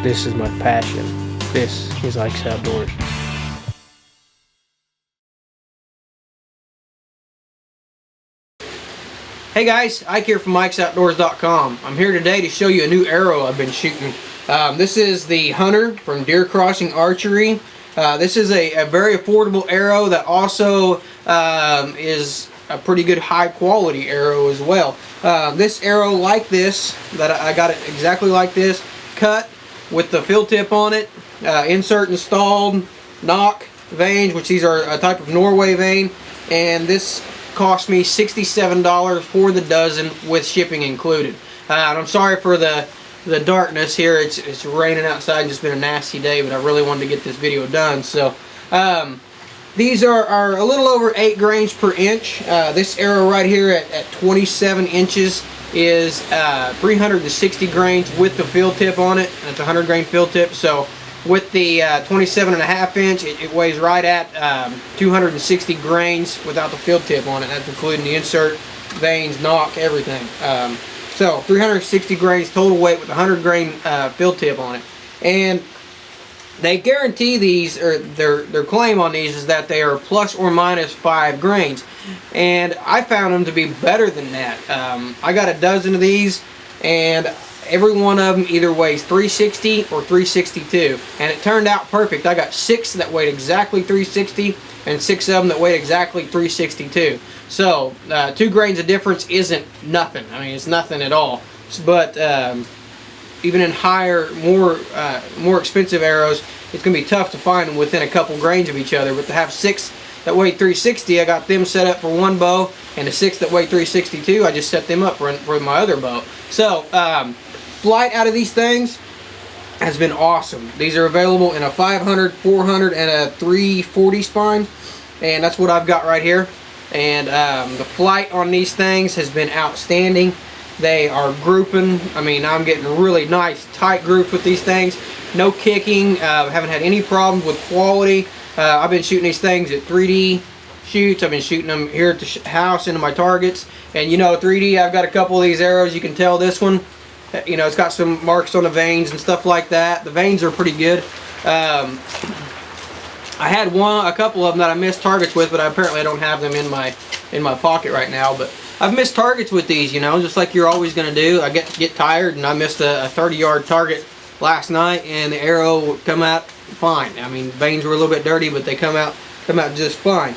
This is my passion. This is Ike's Outdoors. Hey guys, Ike here from IkesOutdoors.com. I'm here today to show you a new arrow I've been shooting. This is the Hunter from Deer Crossing Archery. This is a very affordable arrow that also is a pretty good high quality arrow as well. This arrow like this, that I got it exactly like this, cut with the field tip on it, insert installed, knock vanes, which these are a type of Norway vane, and this cost me $67 for the dozen with shipping included. And I'm sorry for the darkness here. It's raining outside and just been a nasty day, but I really wanted to get this video done. So these are a little over 8 grains per inch. This arrow right here at 27 inches is 360 grains with the field tip on it. It's a 100 grain field tip. So with the 27.5 inch, it weighs right at 260 grains without the field tip on it. That's including the insert, vanes, knock, everything. So 360 grains total weight with a 100 grain field tip on it. And they guarantee these, or their claim on these is that they are plus or minus 5 grains. And I found them to be better than that. I got a dozen of these, and every one of them either weighs 360 or 362, and it turned out perfect. I got 6 that weighed exactly 360 and 6 of them that weighed exactly 362. So 2 grains of difference isn't nothing. I mean, it's nothing at all. But even in higher, more expensive arrows, it's going to be tough to find them within a couple grains of each other. But to have 6 that weigh 360, I got them set up for one bow, and the 6 that weigh 362, I just set them up for my other bow. So flight out of these things has been awesome. These are available in a 500, 400, and a 340 spine, and that's what I've got right here. And the flight on these things has been outstanding. They are grouping. I mean, I'm getting really nice tight groups with these things. No kicking. Haven't had any problems with quality. I've been shooting these things at 3D shoots. I've been shooting them here at the house into my targets. And you know, 3D, I've got a couple of these arrows. You can tell this one, you know, it's got some marks on the vanes and stuff like that. The vanes are pretty good. I had a couple of them that I missed targets with, but apparently I don't have them in my pocket right now. But I've missed targets with these, you know, just like you're always going to do. I get tired, and I missed a 30-yard target last night, and the arrow would come out fine. I mean, vanes were a little bit dirty, but they come out just fine.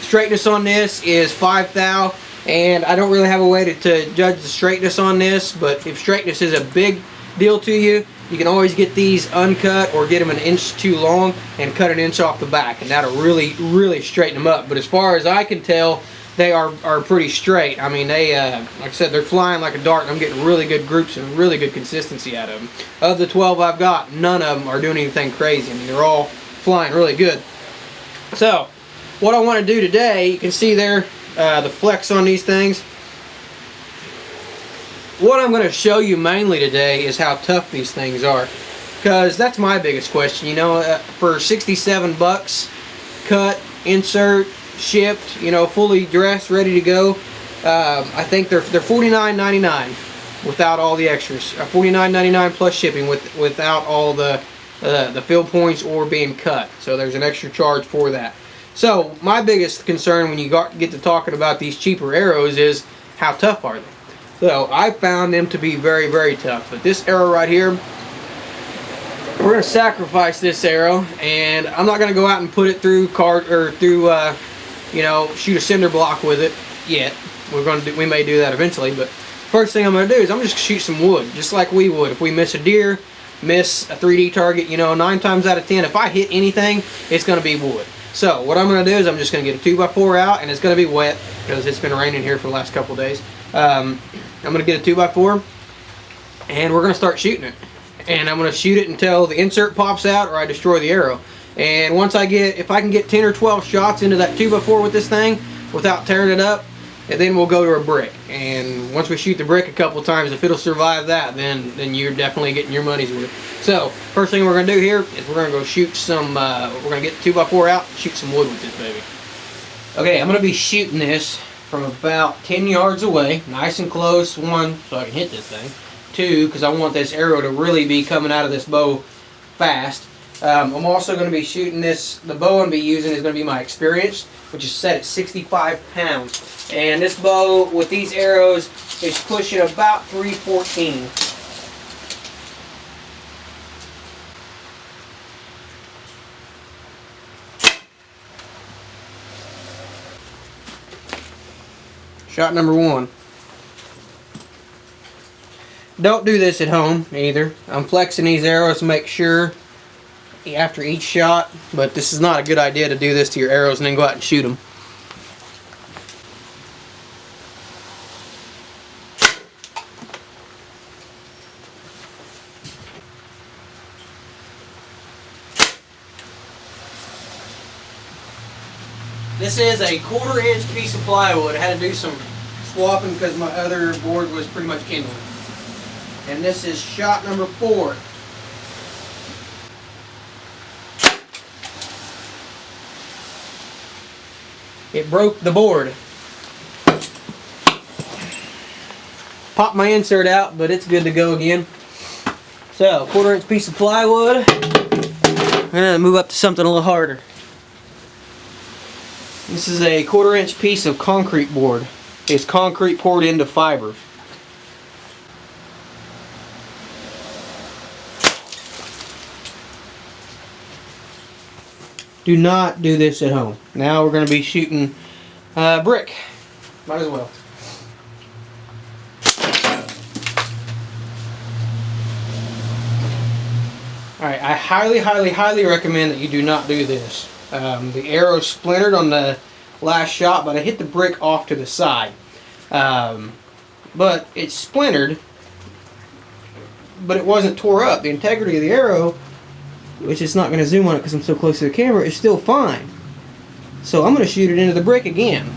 Straightness on this is 5 thou. And I don't really have a way to judge the straightness on this, but if straightness is a big deal to you, you can always get these uncut or get them an inch too long and cut an inch off the back, and that'll really straighten them up. But as far as I can tell, they are pretty straight. I mean, they like I said, they're flying like a dart, and I'm getting really good groups and really good consistency out of them. Of the 12 I've got, none of them are doing anything crazy. I mean, they're all flying really good. So what I want to do today, you can see there the flex on these things. What I'm going to show you mainly today is how tough these things are, because that's my biggest question. You know, for 67 bucks, cut, insert, shipped, you know, fully dressed, ready to go. I think they're $49.99 without all the extras. $49.99 plus shipping without all the field points or being cut. So there's an extra charge for that. So my biggest concern when you get to talking about these cheaper arrows is how tough are they? So I found them to be very tough. But this arrow right here, we're going to sacrifice this arrow, and I'm not going to go out and put it through you know, shoot a cinder block with it yet. We may do that eventually, but first thing I'm going to do is I'm just going to shoot some wood, just like we would if we miss a deer, miss a 3D target. You know, 9 times out of 10, if I hit anything, it's going to be wood. So what I'm going to do is I'm just going to get a 2x4 out, and it's going to be wet because it's been raining here for the last couple of days. I'm going to get a 2x4, and we're going to start shooting it. And I'm going to shoot it until the insert pops out or I destroy the arrow. And once if I can get 10 or 12 shots into that 2x4 with this thing without tearing it up, and then we'll go to a brick. And once we shoot the brick a couple times, if it'll survive that, then you're definitely getting your money's worth. So first thing we're going to do here is we're going to go shoot some, we're going to get the 2x4 out, shoot some wood with this baby. Okay, I'm going to be shooting this from about 10 yards away, nice and close, so I can hit this thing. too, because I want this arrow to really be coming out of this bow fast. I'm also going to be shooting this, the bow I'm going to be using is going to be my Experience, which is set at 65 pounds. And this bow with these arrows is pushing about 314. Shot number 1. Don't do this at home either. I'm flexing these arrows to make sure after each shot, but this is not a good idea to do this to your arrows and then go out and shoot them. This is a 1/4 inch piece of plywood. I had to do some swapping because my other board was pretty much kindling. And this is shot number 4. It broke the board. Popped my insert out, but it's good to go again. So, 1/4 inch piece of plywood. I'm going to move up to something a little harder. This is a 1/4 inch piece of concrete board. It's concrete poured into fiber. Do not do this at home. Now we're going to be shooting brick. Might as well. Alright, I highly recommend that you do not do this. The arrow splintered on the last shot, but I hit the brick off to the side. But it splintered, but it wasn't tore up. The integrity of the arrow, which is not going to zoom on it because I'm so close to the camera, is still fine. So I'm going to shoot it into the brick again.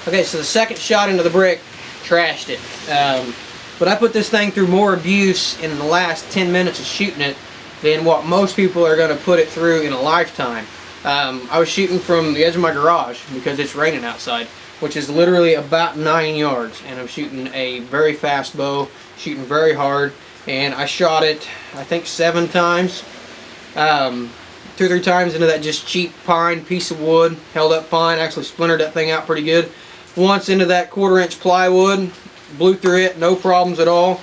Okay, so the second shot into the brick, trashed it. But I put this thing through more abuse in the last 10 minutes of shooting it than what most people are going to put it through in a lifetime. I was shooting from the edge of my garage because it's raining outside, which is literally about 9 yards. And I'm shooting a very fast bow, shooting very hard. And I shot it, I think 7 times. 2 or 3 times into that just cheap pine piece of wood. Held up fine, actually splintered that thing out pretty good. Once into that 1/4 inch plywood, blew through it, no problems at all.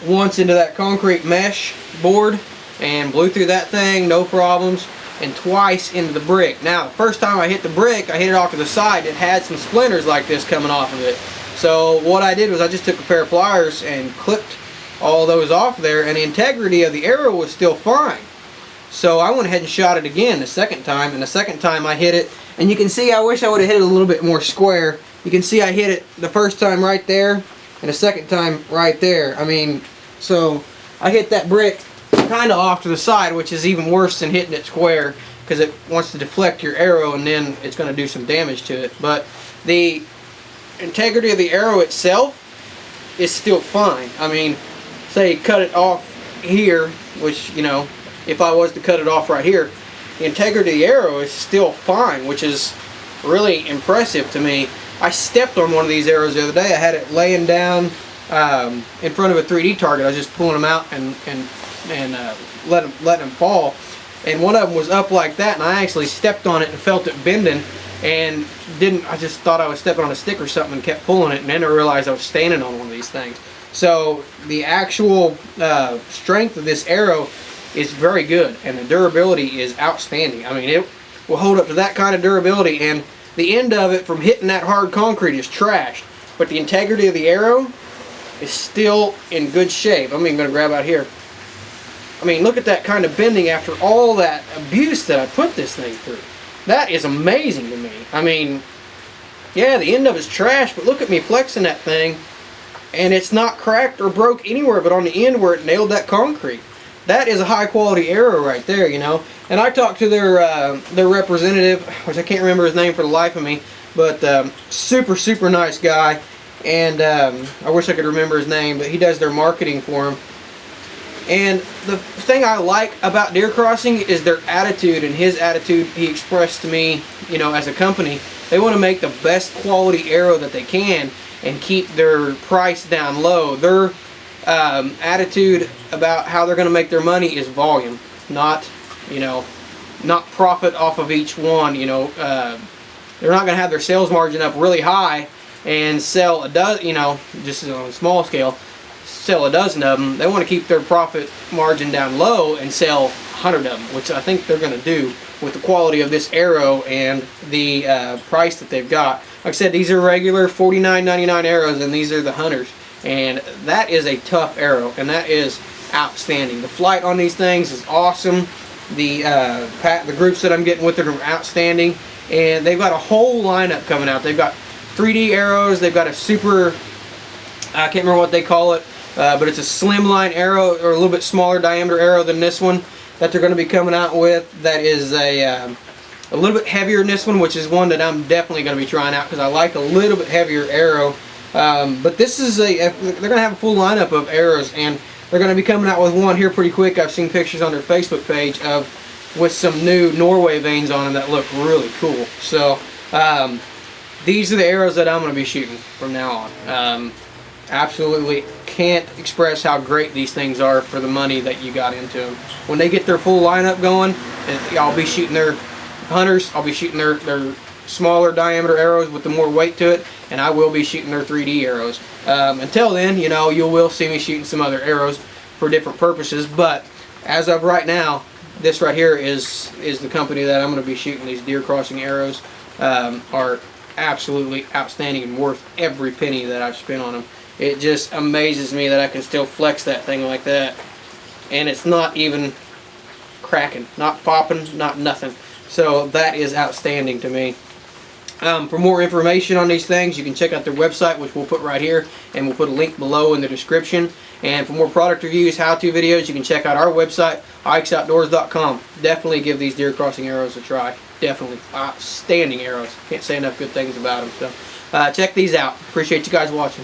Once into that concrete mesh board and blew through that thing, no problems. And twice into the brick. Now, the first time I hit the brick, I hit it off to the side. It had some splinters like this coming off of it. So what I did was I just took a pair of pliers and clipped all those off there, and the integrity of the arrow was still fine. So I went ahead and shot it again the second time, and the second time I hit it, and you can see I wish I would have hit it a little bit more square. You can see I hit it the first time right there, and the second time right there. I mean, so I hit that brick kind of off to the side, which is even worse than hitting it square, because it wants to deflect your arrow and then it's going to do some damage to it. But the integrity of the arrow itself is still fine. I mean, say cut it off here, which, you know, if I was to cut it off right here, the integrity of the arrow is still fine, which is really impressive to me. I stepped on one of these arrows the other day. I had it laying down in front of a 3D target. I was just pulling them out and letting them fall. And one of them was up like that, and I actually stepped on it and felt it bending, and I just thought I was stepping on a stick or something and kept pulling it, and then I realized I was standing on one of these things. So the actual strength of this arrow is very good, and the durability is outstanding. I mean, it will hold up to that kind of durability, and the end of it from hitting that hard concrete is trashed, but the integrity of the arrow is still in good shape. I'm even going to grab out here. I mean, look at that kind of bending after all that abuse that I put this thing through. That is amazing to me. I mean, yeah, the end of it's trash, but look at me flexing that thing and it's not cracked or broke anywhere but on the end where it nailed that concrete. That is a high quality arrow right there, you know. And I talked to their representative, which I can't remember his name for the life of me, but super nice guy. And I wish I could remember his name, but he does their marketing for them. And the thing I like about Deer Crossing is their attitude, and his attitude he expressed to me, you know, as a company. They want to make the best quality arrow that they can and keep their price down low. Their attitude about how they're going to make their money is volume, not, you know, not profit off of each one. You know, they're not going to have their sales margin up really high and sell a dozen, you know, just on a small scale, sell a dozen of them. They want to keep their profit margin down low and sell 100 of them, which I think they're going to do with the quality of this arrow and the price that they've got. Like I said, these are regular $49.99 arrows, and these are the Hunters. And that is a tough arrow, and that is outstanding. The flight on these things is awesome. The groups that I'm getting with it are outstanding, and they've got a whole lineup coming out. They've got 3D arrows. They've got a super, I can't remember what they call it, but it's a slimline arrow, or a little bit smaller diameter arrow than this one that they're going to be coming out with. That is a little bit heavier than this one, which is one that I'm definitely going to be trying out because I like a little bit heavier arrow. But this is they're going to have a full lineup of arrows, and they're going to be coming out with one here pretty quick. I've seen pictures on their Facebook page of with some new Norway vanes on them that look really cool. So these are the arrows that I'm going to be shooting from now on. Absolutely can't express how great these things are for the money that you got into them. When they get their full lineup going, and I'll be shooting their Hunters, I'll be shooting their smaller diameter arrows with the more weight to it, and I will be shooting their 3D arrows. Until then, you know, you will see me shooting some other arrows for different purposes, but as of right now, this right here is the company that I'm going to be shooting. These Deer Crossing arrows are absolutely outstanding and worth every penny that I've spent on them. It just amazes me that I can still flex that thing like that, and it's not even cracking, not popping, not nothing. So that is outstanding to me. For more information on these things, you can check out their website, which we'll put right here, and we'll put a link below in the description. And for more product reviews, how-to videos, you can check out our website, ikesoutdoors.com. Definitely give these Deer Crossing arrows a try. Definitely outstanding arrows. Can't say enough good things about them. So check these out. Appreciate you guys watching.